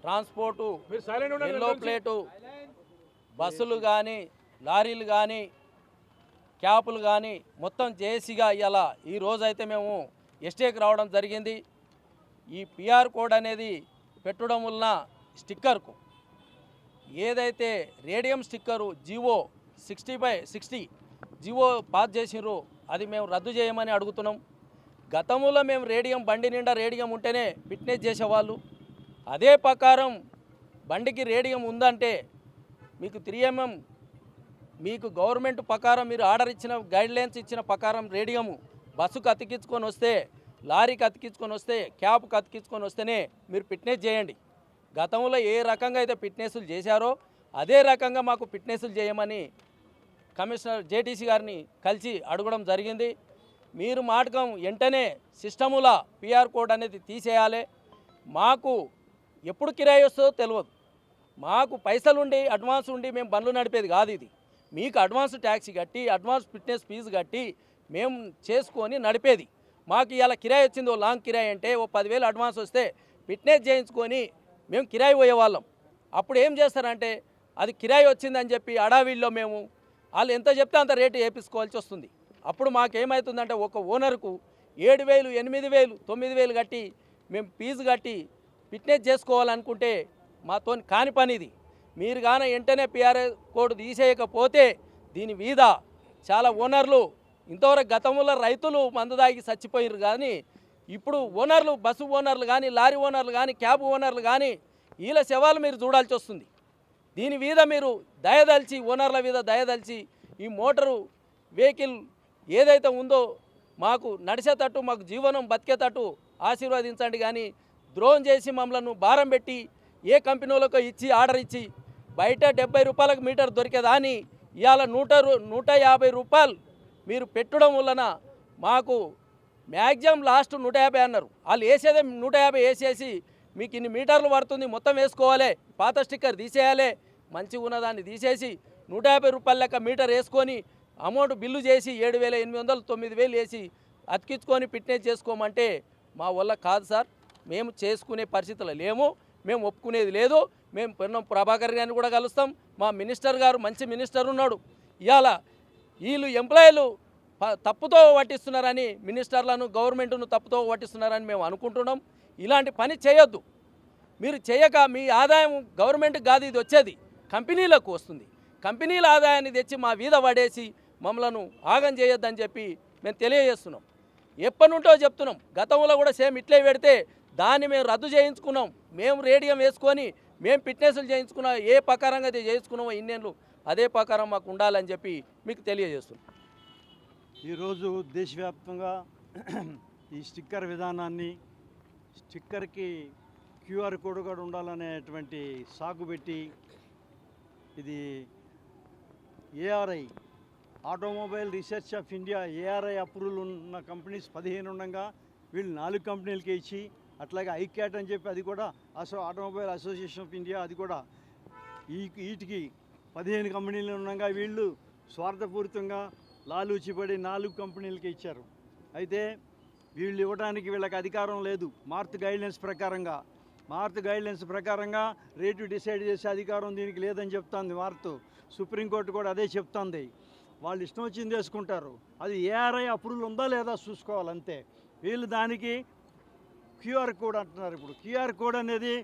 Transport yellow plate బస్సులు కానీ లారీలు కానీ క్యాపులు కానీ మొత్తం జేసీగా ఇలా ఈ రోజైతే మేము ఎస్టేకి రావడం జరిగింది. ఈ పిఆర్ కోడ్ అనేది పెట్టడం వలన స్టిక్కర్కు ఏదైతే radium sticker GO 60/60 GO pass చేసినారో అది మేము రద్దు చేయమని అడుగుతున్నాం. గతంలో మేము రేడియం బండి నిండా రేడియం ఉంటేనే ఫిట్నెస్ చేసేవాళ్ళు. అదే ప్రకారం బండికి రేడియం ఉందంటే మీకు 3mm మీకు గవర్నమెంట్ ప్రకారం మీరు ఆర్డర్ ఇచ్చిన గైడ్లైన్స్ ఇచ్చిన ప్రకారం రేడియము బస్సుకు అతికించుకొని వస్తే, లారీకి అతికించుకొని వస్తే, క్యాబ్కి అతికించుకొని వస్తేనే మీరు ఫిట్నెస్ చేయండి. గతంలో ఏ రకంగా అయితే ఫిట్నెస్లు చేశారో అదే రకంగా మాకు ఫిట్నెస్లు చేయమని కమిషనర్ జేటీసీ గారిని కలిసి అడగడం జరిగింది. మీరు మాటకం వెంటనే సిస్టముల పిఆర్ కోడ్ అనేది తీసేయాలి. మాకు ఎప్పుడు కిరాయి వస్తుందో తెలియదు. మాకు పైసలుండి అడ్వాన్స్ ఉండి మేము బండ్లు నడిపేది కాదు. ఇది మీకు అడ్వాన్స్ ట్యాక్సీ కట్టి అడ్వాన్స్ ఫిట్నెస్ ఫీజు కట్టి మేము చేసుకొని నడిపేది. మాకు ఇలా కిరాయి వచ్చింది, ఓ లాంగ్ కిరాయి అంటే ఓ 10,000 అడ్వాన్స్ వస్తే ఫిట్నెస్ చేయించుకొని మేము కిరాయి పోయేవాళ్ళం. అప్పుడు ఏం చేస్తారంటే అది కిరాయి వచ్చిందని చెప్పి అడావిల్లో మేము వాళ్ళు ఎంత చెప్తే అంత రేటు వేయించుకోవాల్సి వస్తుంది. అప్పుడు మాకేమవుతుందంటే ఒక ఓనర్కు 7,000, 8,000, 9,000 కట్టి మేము ఫీజు కట్టి ఫిట్నెస్ చేసుకోవాలనుకుంటే మాతో కాని పని ఇది. మీరు కానీ వెంటనే పిఆర్ కోడ్ తీసేయకపోతే దీని మీద చాలా ఓనర్లు ఇంతవరకు గతంలో రైతులు మందు దాగి చచ్చిపోయారు. కానీ ఇప్పుడు ఓనర్లు, బస్సు ఓనర్లు కానీ, లారీ ఓనర్లు కానీ, క్యాబ్ ఓనర్లు కానీ వీళ్ళ శవాలు మీరు చూడాల్సి వస్తుంది. దీని మీద మీరు దయదలిచి, ఓనర్ల మీద దయదలిచి ఈ మోటారు వెహికల్ ఏదైతే ఉందో మాకు నడిచేటట్టు, మాకు జీవనం బతికేటట్టు ఆశీర్వదించండి. కానీ ద్రోహం చేసి మమ్మల్ని భారం పెట్టి ఏ కంపెనీలకు ఇచ్చి ఆర్డర్ ఇచ్చి బయట 70 రూపాయలకు మీటర్ దొరికేదాన్ని ఇవాళ 150 రూపాయలు మీరు పెట్టడం వలన మాకు మ్యాక్సిమం లాస్ట్ 150 అన్నారు. వాళ్ళు వేసేదే 150 వేసేసి మీకు ఇన్ని మీటర్లు పడుతుంది మొత్తం వేసుకోవాలి, పాత స్టిక్కర్ తీసేయాలి, మంచిగా ఉన్నదాన్ని తీసేసి 150 రూపాయల లెక్క మీటర్ వేసుకొని అమౌంట్ బిల్లు చేసి 7,800, 9,000 వేసి అతికించుకొని ఫిట్నెస్ చేసుకోమంటే మా వల్ల కాదు సార్. మేము చేసుకునే పరిస్థితులు లేము, మేము ఒప్పుకునేది లేదు. మేము పొన్నం ప్రభాకర్ గారిని కూడా కలుస్తాం. మా మినిస్టర్ గారు మంచి మినిస్టర్ ఉన్నాడు. ఇవాళ వీళ్ళు ఎంప్లాయీలు తప్పుతో పట్టిస్తున్నారని, మినిస్టర్లను గవర్నమెంట్ను తప్పుతో పట్టిస్తున్నారని మేము అనుకుంటున్నాం. ఇలాంటి పని చేయొద్దు. మీరు చేయక మీ ఆదాయం గవర్నమెంట్కి కాదు ఇది వచ్చేది, కంపెనీలకు వస్తుంది. కంపెనీల ఆదాయాన్ని తెచ్చి మా వీధ పడేసి మమ్మలను ఆగం చేయొద్దని చెప్పి మేము తెలియజేస్తున్నాం. ఎప్పటి నుంటో చెప్తున్నాం. గతంలో కూడా సేమ్ ఇట్లే పెడితే దాన్ని మేము రద్దు చేయించుకున్నాం. మేము రేడియం వేసుకొని మేము ఫిట్నెస్లు చేయించుకున్నాం. ఏ ప్రకారంగా అయితే చేయించుకున్నామో ఇన్నేళ్ళు అదే ప్రకారం మాకు ఉండాలని చెప్పి మీకు తెలియజేస్తున్నాం. ఈరోజు దేశవ్యాప్తంగా ఈ స్టిక్కర్ విధానాన్ని, స్టిక్కర్కి క్యూఆర్ కోడ్ కూడా ఉండాలనేటువంటి సాకు పెట్టి ఇది ARI automobile research of India ARI approval ఉన్న కంపెనీస్ 15 ఉండగా వీళ్ళు 4 కంపెనీలకి ఇచ్చి, అట్లాగే ఐక్యాట్ అని చెప్పి అది కూడా ఆటోమొబైల్ అసోసియేషన్ ఆఫ్ ఇండియా అది కూడా వీటికి 15 కంపెనీలు ఉండగా వీళ్ళు స్వార్థపూరితంగా లాలూచిపడి 4 కంపెనీలకి ఇచ్చారు. అయితే వీళ్ళు ఇవ్వడానికి వీళ్ళకి అధికారం లేదు. మార్త్ గైడ్లైన్స్ ప్రకారంగా రేటు డిసైడ్ చేసే అధికారం దీనికి లేదని చెప్తుంది మార్త్. సుప్రీంకోర్టు కూడా అదే చెప్తుంది. వాళ్ళు ఇష్టం వచ్చింది చేసుకుంటారు. అది ఏఆర్ఐ అప్రూవల్ ఉందా లేదా చూసుకోవాలంతే. వీళ్ళు దానికి క్యూఆర్ కోడ్ అంటున్నారు. ఇప్పుడు క్యూఆర్ కోడ్ అనేది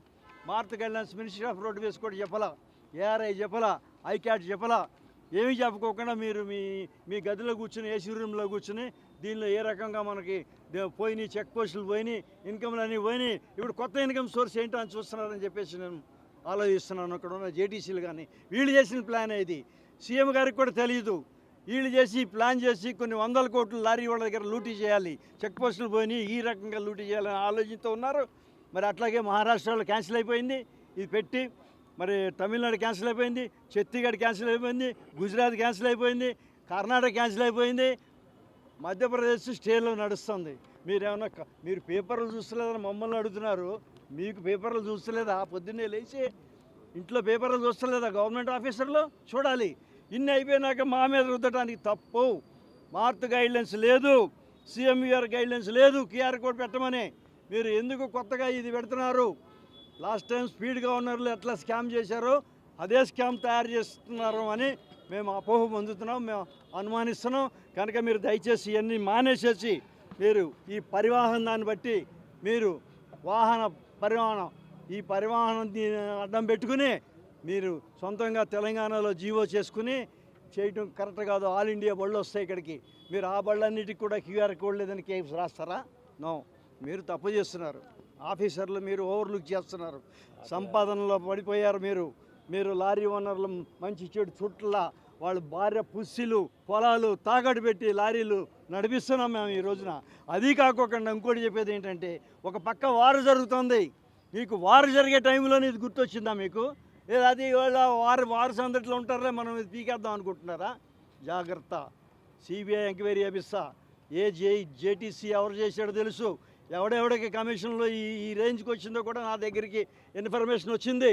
మార్త్ గైడ్లైన్స్ మినిస్ట్రీ ఆఫ్ రోడ్వేస్ కూడా చెప్పలా, ఏఆర్ఐ చెప్పలా, ఐక్యాట్ చెప్పలా. ఏమీ చెప్పుకోకుండా మీరు మీ గదిలో కూర్చుని, ఏసీ రూమ్లో కూర్చుని దీనిలో ఏ రకంగా మనకి పోయినాయి, చెక్ పోస్టులు పోయినాయి, ఇన్కమ్లు అన్నీ పోయినాయి, ఇప్పుడు కొత్త ఇన్కమ్ సోర్స్ ఏంటో అని చూస్తున్నారని చెప్పేసి నేను ఆలోచిస్తున్నాను. అక్కడ ఉన్న జేటీసీలు కానీ వీళ్ళు చేసిన ప్లాన్ ఇది. సీఎం గారికి కూడా తెలియదు. వీళ్ళు చేసి ప్లాన్ చేసి కొన్ని 100 కోట్లు లారీ వాళ్ళ దగ్గర లూటీ చేయాలి, చెక్ పోస్టులు పోయినాయి, ఈ రకంగా లూటీ చేయాలని ఆలోచనతో ఉన్నారు. మరి అట్లాగే మహారాష్ట్రలో క్యాన్సిల్ అయిపోయింది ఇది పెట్టి, మరి తమిళనాడు క్యాన్సిల్ అయిపోయింది, ఛత్తీస్గఢ్ క్యాన్సిల్ అయిపోయింది, గుజరాత్ క్యాన్సిల్ అయిపోయింది, కర్ణాటక క్యాన్సిల్ అయిపోయింది, మధ్యప్రదేశ్ స్టేలో నడుస్తుంది. మీరు పేపర్లు చూస్తలేదని మమ్మల్ని అడుగుతున్నారు. మీకు పేపర్లు చూస్తలేదా? పొద్దున్నే లేచి ఇంట్లో పేపర్లు చూస్తలేదా? గవర్నమెంట్ ఆఫీసర్లు చూడాలి. ఇన్ని అయిపోయినాక మా మీద రుద్దడానికి తప్పు. మార్త్ గైడ్లైన్స్ లేదు, సీఎంయూఆర్ గైడ్లైన్స్ లేదు, క్యూఆర్ కోడ్ పెట్టమని. మీరు ఎందుకు కొత్తగా ఇది పెడుతున్నారు? లాస్ట్ టైం స్పీడ్ గవర్నర్లు ఎట్లా స్కామ్ చేశారో అదే స్కామ్ తయారు చేస్తున్నారు అని మేము అపోహ పొందుతున్నాం, మేము అనుమానిస్తున్నాం. కనుక మీరు దయచేసి ఇవన్నీ మానేసేసి మీరు ఈ పరివాహన దాన్ని బట్టి మీరు పరివాహనం ఈ పరివాహనం అడ్డం పెట్టుకుని మీరు సొంతంగా తెలంగాణలో జీవో చేసుకుని చేయటం కరెక్ట్ కాదు. ఆల్ ఇండియా బళ్ళు వస్తాయి ఇక్కడికి, మీరు ఆ బళ్ళన్నిటికి కూడా క్యూఆర్ కోడ్ లేదని కేసు రాస్తారా? నో, మీరు తప్పు చేస్తున్నారు. ఆఫీసర్లు మీరు ఓవర్లుక్ చేస్తున్నారు, సంపాదనలో పడిపోయారు. మీరు లారీ ఓనర్లు మంచి చెడు చుట్ల వాళ్ళు భార్య పుస్సిలు పొలాలు తాకట్టు పెట్టి లారీలు నడిపిస్తున్నాం మేము ఈ రోజున. అది కాకోకుండా ఇంకోటి చెప్పేది ఏంటంటే, ఒక పక్క వారు జరుగుతుంది, మీకు వారు జరిగే టైంలోనే ఇది గుర్తొచ్చిందా మీకు? లేదా అది వాళ్ళ వారు సందట్లో ఉంటారా, మనం ఇది పీకేద్దాం అనుకుంటున్నారా? జాగ్రత్త, సిబిఐ ఎంక్వైరీ చేపిస్తా. జేటీసీ ఎవరు చేశాడో తెలుసు, ఎవడెవడికి కమిషన్లో ఈ రేంజ్కి వచ్చిందో కూడా నా దగ్గరికి ఇన్ఫర్మేషన్ వచ్చింది.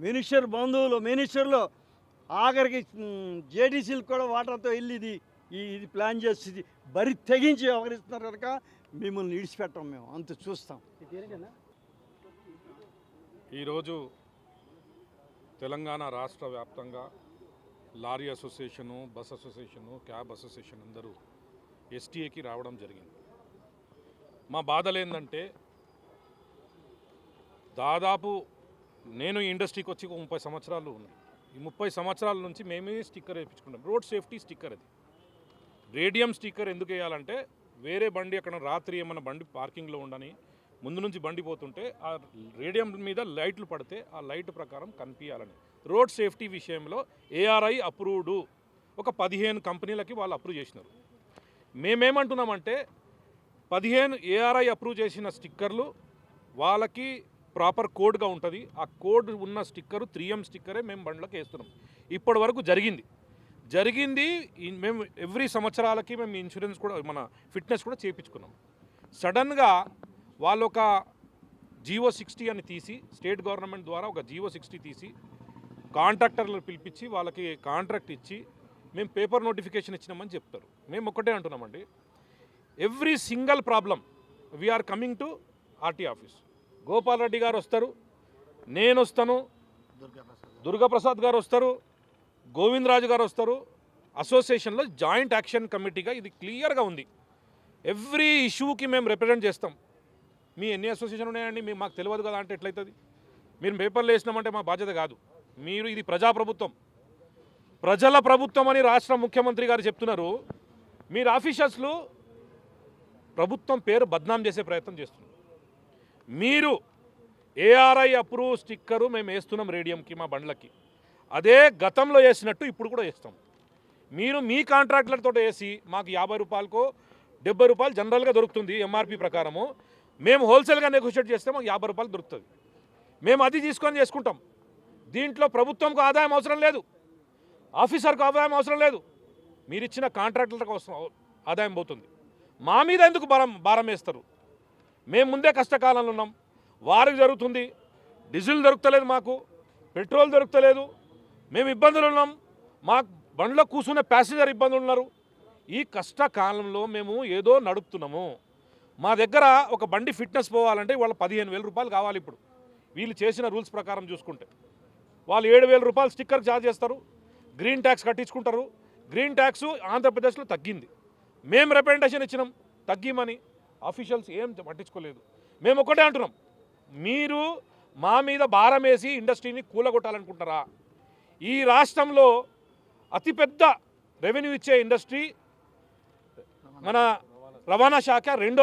మినిస్టర్ బంధువులు మినిస్టర్లు ఆఖరికి జేటీసీలకు కూడా వాటర్తో వెళ్ళి ఇది ప్లాన్ చేసి బరి తెగించి వ్యవహరిస్తున్నారు కనుక మిమ్మల్ని విడిచిపెట్టాం, మేము అంత చూస్తాం. ఈరోజు తెలంగాణ రాష్ట్ర వ్యాప్తంగా lorry association, bus association, cab association అందరూ ఎస్టీఏకి రావడం జరిగింది. మా బాధలు ఏంటంటే, దాదాపు నేను ఈ ఇండస్ట్రీకి వచ్చి 30 సంవత్సరాలు ఉన్నాయి. ఈ 30 సంవత్సరాల నుంచి మేమే స్టిక్కర్ వేయించుకుంటాం. రోడ్ సేఫ్టీ స్టిక్కర్, అది రేడియం స్టిక్కర్ ఎందుకు వేయాలంటే, వేరే బండి అక్కడ రాత్రి ఏమైనా బండి పార్కింగ్లో ఉండని ముందు నుంచి బండి పోతుంటే ఆ రేడియం మీద లైట్లు పడితే ఆ లైట్ ప్రకారం కనిపించాలని. రోడ్ సేఫ్టీ విషయంలో ఏఆర్ఐ అప్రూవ్డ్ ఒక 15 కంపెనీలకి వాళ్ళు అప్రూవ్ చేసినారు. మేమేమంటున్నామంటే, 15 ఏఆర్ఐ అప్రూవ్ చేసిన స్టిక్కర్లు వాళ్ళకి ప్రాపర్ కోడ్గా ఉంటుంది. ఆ కోడ్ ఉన్న స్టిక్కరు 3M స్టిక్కరే మేము బండ్లకు వేస్తున్నాం. ఇప్పటి వరకు జరిగింది మేము ఎవ్రీ సంవత్సరాలకి మేము ఇన్సూరెన్స్ కూడా, మన ఫిట్నెస్ కూడా చేయించుకున్నాం. సడన్గా వాళ్ళు ఒక జీవో 60 అని తీసి, స్టేట్ గవర్నమెంట్ ద్వారా ఒక జీవో 60 తీసి కాంట్రాక్టర్లు పిలిపించి వాళ్ళకి కాంట్రాక్ట్ ఇచ్చి మేము పేపర్ నోటిఫికేషన్ ఇచ్చినామని చెప్తారు. మేము ఒకటే అంటున్నామండి, every single problem we're coming to RT office. Gopal Reddy గారు వస్తారు, నేను వస్తాను, దుర్గాప్రసాద్ గారు వస్తారు, గోవిందరాజు గారు వస్తారు. అసోసియేషన్లో జాయింట్ యాక్షన్ కమిటీగా ఇది క్లియర్గా ఉంది. ఎవ్రీ ఇష్యూకి మేము రిప్రజెంట్ చేస్తాం. మీ ఎన్ని అసోసియేషన్ ఉన్నాయండి, మాకు తెలియదు కదా అంటే ఎట్లయితుంది? మీరు పేపర్లు వేసినామంటే మా బాధ్యత కాదు. మీరు ఇది ప్రజాప్రభుత్వం, ప్రజల ప్రభుత్వం అని రాష్ట్ర ముఖ్యమంత్రి గారు చెప్తున్నారు. మీరు ఆఫీషియల్స్లు ప్రభుత్వం పేరు బద్నాం చేసే ప్రయత్నం చేస్తున్నారు. మీరు ఏఆర్ఐ అప్రూవ్ స్టిక్కరు మేము వేస్తున్నాం రేడియంకి, మా బండ్లకి. అదే గతంలో వేసినట్టు ఇప్పుడు కూడా వేస్తాం. మీరు మీ కాంట్రాక్టర్లతో వేసి మాకు 50 రూపాయలకో 70 రూపాయలు జనరల్గా దొరుకుతుంది ఎంఆర్పి ప్రకారము. మేము హోల్సేల్గా నెగోషియేట్ చేస్తే మాకు 50 రూపాయలు దొరుకుతుంది. మేము అది తీసుకొని చేసుకుంటాం. దీంట్లో ప్రభుత్వంకు ఆదాయం అవసరం లేదు, ఆఫీసర్కు ఆదాయం అవసరం లేదు, మీరు ఇచ్చిన కాంట్రాక్టర్లకు ఆదాయం పోతుంది. మా మీద ఎందుకు భారం వేస్తారు? మేము ముందే కష్టకాలంలో ఉన్నాం, వారికి జరుగుతుంది, డీజిల్ దొరుకుతలేదు, మాకు పెట్రోల్ దొరుకుతలేదు, మేము ఇబ్బందులు ఉన్నాం, మా బండ్లో కూర్చునే ప్యాసింజర్ ఇబ్బందులు ఉన్నారు. ఈ కష్టకాలంలో మేము ఏదో నడుపుతున్నాము. మా దగ్గర ఒక బండి ఫిట్నెస్ పోవాలంటే వాళ్ళ 15,000 రూపాయలు కావాలి. ఇప్పుడు వీళ్ళు చేసిన రూల్స్ ప్రకారం చూసుకుంటే వాళ్ళు 7,000 రూపాయలు స్టిక్కర్ ఛార్జ్ చేస్తారు, గ్రీన్ ట్యాక్స్ కట్టించుకుంటారు. గ్రీన్ ట్యాక్స్ ఆంధ్రప్రదేశ్లో తగ్గింది, మేము రిప్రజెంటేషన్ ఇచ్చినాం తగ్గిమని, ఆఫీషియల్స్ ఏం పట్టించుకోలేదు. మేము ఒకటే అంటున్నాం, మీరు మా మీద భారం వేసి ఇండస్ట్రీని కూలగొట్టాలనుకుంటారా? ఈ రాష్ట్రంలో అతిపెద్ద రెవెన్యూ ఇచ్చే ఇండస్ట్రీ మన రవాణా శాఖ రెండో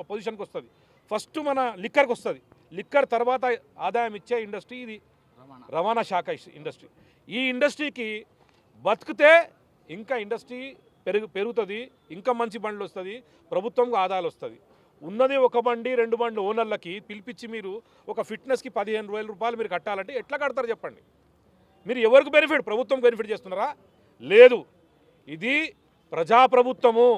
పొజిషన్కి వస్తుంది. ఫస్ట్ మన లిక్కర్కి వస్తుంది, లిక్కర్ తర్వాత ఆదాయం ఇచ్చే ఇండస్ట్రీ ఇది రవాణా శాఖ ఇండస్ట్రీ. ఈ ఇండస్ట్రీకి బతికితే ఇంకా ఇండస్ట్రీ పెరుగుతుంది, ఇంకా మంచి బండ్లు వస్తుంది, ప్రభుత్వంకు ఆదాయాలు వస్తుంది. ఉన్నది ఒక బండి 2 బండ్లు ఓనర్లకి పిలిపించి మీరు ఒక ఫిట్నెస్కి 15,000 రూపాయలు మీరు కట్టాలంటే ఎట్లా కడతారు చెప్పండి? మీరు ఎవరికి బెనిఫిట్? ప్రభుత్వం బెనిఫిట్ చేస్తున్నారా? లేదు. ఇది ప్రజాప్రభుత్వము,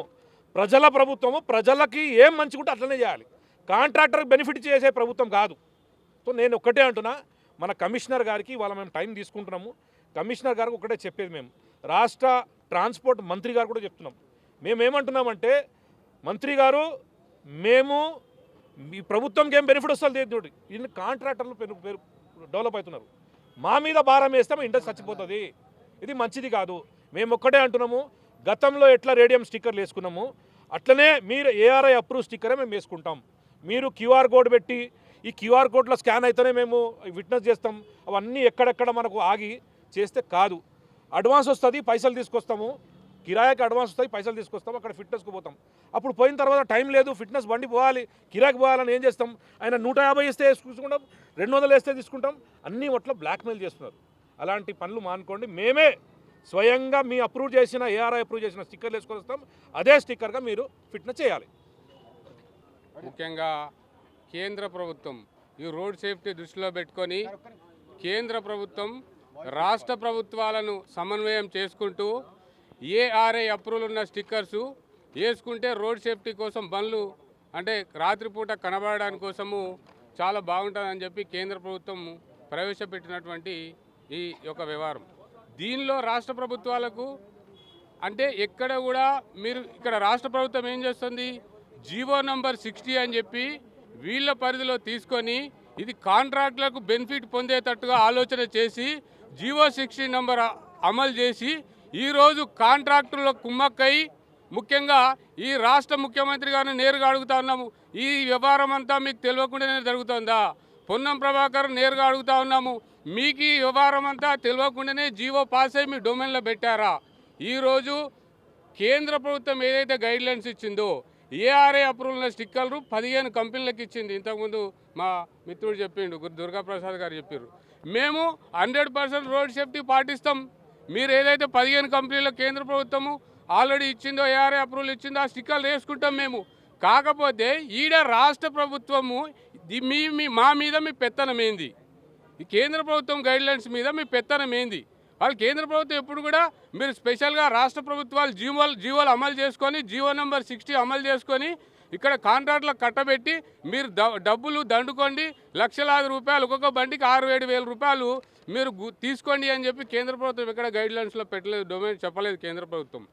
ప్రజల ప్రభుత్వము. ప్రజలకి ఏం మంచిగుంటే అట్లనే చేయాలి, కాంట్రాక్టర్కి బెనిఫిట్ చేసే ప్రభుత్వం కాదు. సో నేను ఒక్కటే అంటున్నా, మన కమిషనర్ గారికి వాళ్ళ మేము టైం తీసుకుంటున్నాము. కమిషనర్ గారికి ఒకటే చెప్పేది, మేము రాష్ట్ర ట్రాన్స్పోర్ట్ మంత్రి గారు కూడా చెప్తున్నాం. మేమేమంటున్నామంటే మంత్రి గారు మేము ఈ ప్రభుత్వంకి ఏం బెనిఫిట్ వస్తుంది చూడండి, ఇన్ని కాంట్రాక్టర్లు డెవలప్ అవుతున్నారు, మా మీద భారం వేస్తే మా ఇండస్ట్రీ చచ్చిపోతుంది, ఇది మంచిది కాదు. మేము ఒక్కటే అంటున్నాము, గతంలో ఎట్లా రేడియం స్టిక్కర్లు వేసుకున్నాము అట్లనే మీరు ఏఆర్ఐ అప్రూవ్ స్టిక్కరే మేము వేసుకుంటాం. మీరు క్యూఆర్ కోడ్ పెట్టి ఈ క్యూఆర్ కోడ్లో స్కాన్ అయితేనే మేము విట్నెస్ చేస్తాం, అవన్నీ ఎక్కడెక్కడ మనకు ఆగి చేస్తే కాదు. అడ్వాన్స్ వస్తుంది, పైసలు తీసుకొస్తాము, కిరాయికి అడ్వాన్స్ వస్తుంది, పైసలు తీసుకొస్తాం, అక్కడ ఫిట్నెస్కి పోతాం. అప్పుడు పోయిన తర్వాత టైం లేదు, ఫిట్నెస్ బండి పోవాలి, కిరాయికి పోవాలని ఏం చేస్తాం, ఆయన 150 వేస్తే తీసుకుంటాం, 200 వేస్తే తీసుకుంటాం, అన్నీ ఒట్ల బ్లాక్మెయిల్ చేస్తున్నారు. అలాంటి పనులు మానుకోండి. మేమే స్వయంగా మీ అప్రూవ్ చేసిన ఏఆర్ఐ అప్రూవ్ చేసిన స్టిక్కర్లు వేసుకొని వస్తాం, అదే స్టిక్కర్గా మీరు ఫిట్నెస్ చేయాలి. ముఖ్యంగా కేంద్ర ప్రభుత్వం ఈ రోడ్ సేఫ్టీ దృష్టిలో పెట్టుకొని కేంద్ర ప్రభుత్వం రాష్ట్ర ప్రభుత్వాలను సమన్వయం చేసుకుంటూ ఏఆర్ఐ అప్రూవల్ ఉన్న స్టిక్కర్సు వేసుకుంటే రోడ్ సేఫ్టీ కోసం బండ్లు అంటే రాత్రిపూట కనబడడానికి కోసము చాలా బాగుంటుందని చెప్పి కేంద్ర ప్రభుత్వం ప్రవేశపెట్టినటువంటి ఈ యొక్క వ్యవహారం. దీనిలో రాష్ట్ర ప్రభుత్వాలకు అంటే ఎక్కడ కూడా మీరు ఇక్కడ రాష్ట్ర ప్రభుత్వం ఏం చేస్తుంది, జీవో నంబర్ 60 అని చెప్పి వీళ్ళ పరిధిలో తీసుకొని ఇది కాంట్రాక్టులకు బెనిఫిట్ పొందేటట్టుగా ఆలోచన చేసి జీవో 60 నంబర్ అమలు చేసి ఈరోజు కాంట్రాక్టుల కుమ్మక్కై ముఖ్యంగా ఈ రాష్ట్ర ముఖ్యమంత్రి గారిని నేరుగా అడుగుతా ఉన్నాము, ఈ వ్యవహారం అంతా మీకు తెలియకుండానే జరుగుతుందా? పొన్నం ప్రభాకర్ నేరుగా అడుగుతా ఉన్నాము, మీకు ఈ వ్యవహారం అంతా తెలియకుండానే జీవో పాస్ అయ్యి మీ డొమైన్లో పెట్టారా? ఈరోజు కేంద్ర ప్రభుత్వం ఏదైతే గైడ్లైన్స్ ఇచ్చిందో ఏఆర్ఐ అప్రూవల్ ఉన్న స్టిక్కర్లు 15 కంపెనీలకు ఇచ్చింది. ఇంతకుముందు మా మిత్రుడు చెప్పిండు, దుర్గాప్రసాద్ గారు చెప్పారు. మేము 100% రోడ్ సేఫ్టీ పాటిస్తాం. మీరు ఏదైతే 15 కంపెనీలకు కేంద్ర ప్రభుత్వము ఆల్రెడీ ఇచ్చిందో ఏఆర్ఐ అప్రూవల్ ఇచ్చిందో ఆ స్టిక్కర్లు వేసుకుంటాం మేము. కాకపోతే ఈడ రాష్ట్ర ప్రభుత్వము మా మీద మీ పెత్తనం ఏంది? ఈ కేంద్ర ప్రభుత్వం గైడ్లైన్స్ మీద మీ పెత్తనం ఏంది? వాళ్ళు కేంద్ర ప్రభుత్వం ఎప్పుడు కూడా మీరు స్పెషల్గా రాష్ట్ర ప్రభుత్వాలు జీవోలు అమలు చేసుకొని జీవో నంబర్ 60 అమలు చేసుకొని ఇక్కడ కాంట్రాక్టులకు కట్టబెట్టి మీరు డబ్బులు దండుకోండి, లక్షలాది రూపాయలు ఒక్కొక్క బండికి 6-7 వేల రూపాయలు మీరు తీసుకోండి అని చెప్పి కేంద్ర ప్రభుత్వం ఎక్కడ గైడ్లైన్స్లో పెట్టలేదు, డొమైన్ చెప్పలేదు కేంద్ర ప్రభుత్వం.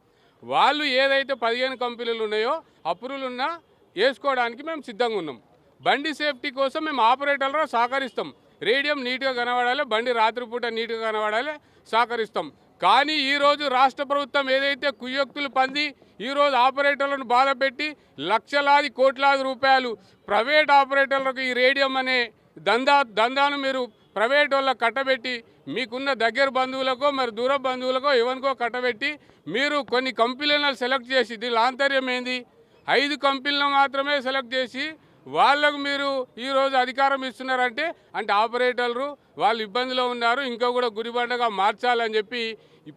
వాళ్ళు ఏదైతే 15 కంపెనీలు ఉన్నాయో అప్రూవల్ ఉన్నా వేసుకోవడానికి మేము సిద్ధంగా ఉన్నాం. బండి సేఫ్టీ కోసం మేము ఆపరేటర్లుగా సహకరిస్తాం. రేడియం నీట్గా కనబడాలి, బండి రాత్రిపూట నీట్గా కనబడాలి, సహకరిస్తాం. కానీ ఈరోజు రాష్ట్ర ప్రభుత్వం ఏదైతే కుయ్యక్తులు పంది ఈరోజు ఆపరేటర్లను బాధపెట్టి లక్షలాది కోట్లాది రూపాయలు ప్రైవేట్ ఆపరేటర్లకు ఈ రేడియం అనే దందాను మీరు ప్రైవేట్ వాళ్ళకు కట్టబెట్టి మీకున్న దగ్గర బంధువులకో మరి దూర బంధువులకో ఎవరికో కట్టబెట్టి మీరు కొన్ని కంపెనీలను సెలెక్ట్ చేసి దీని ఆంతర్యం ఏంది, 5 కంపెనీలను మాత్రమే సెలెక్ట్ చేసి వాళ్ళకు మీరు ఈరోజు అధికారం ఇస్తున్నారంటే అంటే ఆపరేటర్లు వాళ్ళు ఇబ్బందిలో ఉన్నారు, ఇంకా కూడా గురిబండగా మార్చాలని చెప్పి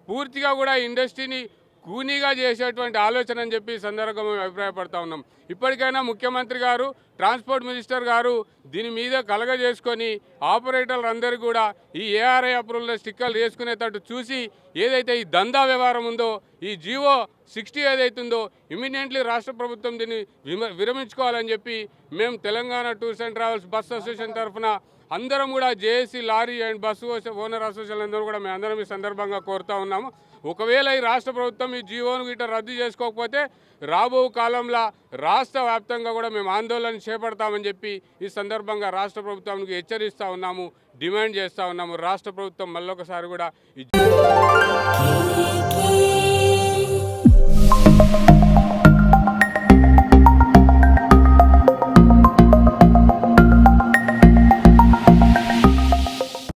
పూర్తిగా కూడా ఇండస్ట్రీని కూనీగా చేసేటువంటి ఆలోచన అని చెప్పి సందర్భంగా అభిప్రాయపడతా ఉన్నాం. ఇప్పటికైనా ముఖ్యమంత్రి గారు ట్రాన్స్పోర్ట్ మినిస్టర్ గారు దీని మీద కలగజేసుకొని ఆపరేటర్లు అందరూ కూడా ఈ ఏఆర్ఐ అప్రూవల్ స్టిక్కర్లు వేసుకునేటట్టు చూసి ఏదైతే ఈ దందా వ్యవహారం ఉందో ఈ జీవో 60 ఏదైతుందో ఇమీడియట్లీ రాష్ట్ర ప్రభుత్వం దీన్ని విరమించుకోవాలని చెప్పి మేము Telangana tours and travels bus association తరఫున అందరం కూడా JAC lorry and bus owner association అందరూ కూడా మేము అందరం ఈ సందర్భంగా కోరుతా ఉన్నాము. ఒకవేళ ఈ రాష్ట్ర ప్రభుత్వం ఈ జీవోను గిట్ట రద్దు చేసుకోకపోతే రాబో కాలంలో రాష్ట్ర వ్యాప్తంగా కూడా మేము ఆందోళన చేపడతామని చెప్పి ఈ సందర్భంగా రాష్ట్ర ప్రభుత్వానికి హెచ్చరిస్తూ ఉన్నాము, డిమాండ్ చేస్తూ ఉన్నాము. రాష్ట్ర ప్రభుత్వం మళ్ళొకసారి కూడా